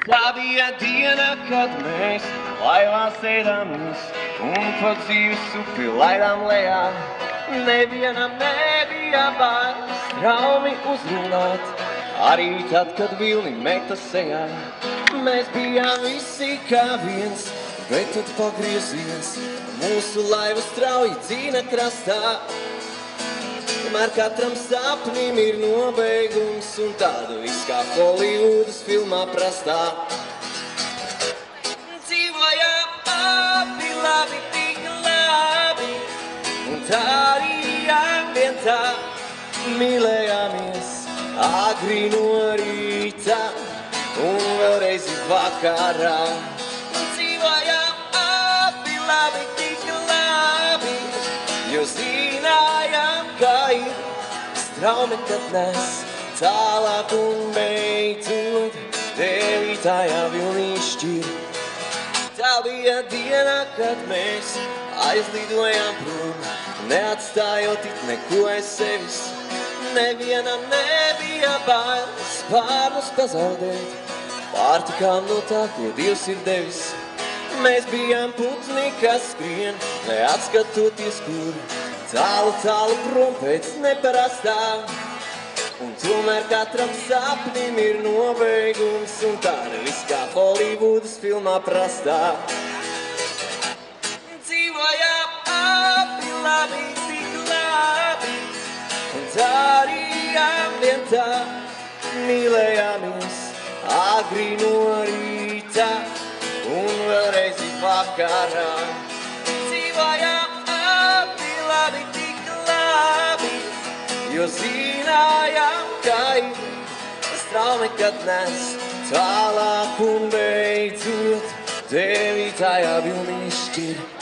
Tā bija diena, kad mēs laivā sēdāmies un pa dzīves upi laidām lejā. Nevienam nebija bailes traumi uzrunāt, arī tad, kad vilni meta sejā. Mēs bijām visi kā viens, bet tad pagriezies, mūsu laiva strauji dzīna krastā. Tomēr katram sapnim ir nobeigums, un tāda viss kā Holivudas filmā prastā. Dzīvojām abi labi, tik labi, un tā arī vien tā mīlējāmies agri no rīta un vēlreiz vakarā. Dzīvojām abi labi, tik labi, jo zinājām, ka ir straumi, kad nes tālāk un beidzot devītajā vilnī šķir. Tā bija diena, kad mēs aizlidojām prom, neatstājot it neko aiz sevis. Nevienam nebija bailes pārnus pazaudēt, pārtikām no tā, ko Dievs ir devis. Mēs bijām putni, kas skrien, neatskatoties kur, tālu, tālu prom pēc neparastā. Un tomēr katram sapnim ir nobeigums, un tā nevis kā Holivudas filmā prastā. Dzīvojām abi labi, tik labi, un tā arī vien tā mīlējāmies agri no rīta un vēlreiz vakarā. Dzīvojām abi labi, tik labi, jo zinājām, ka ir straumi, kad nes tālāk un beidzot devītajā vilnī šķir.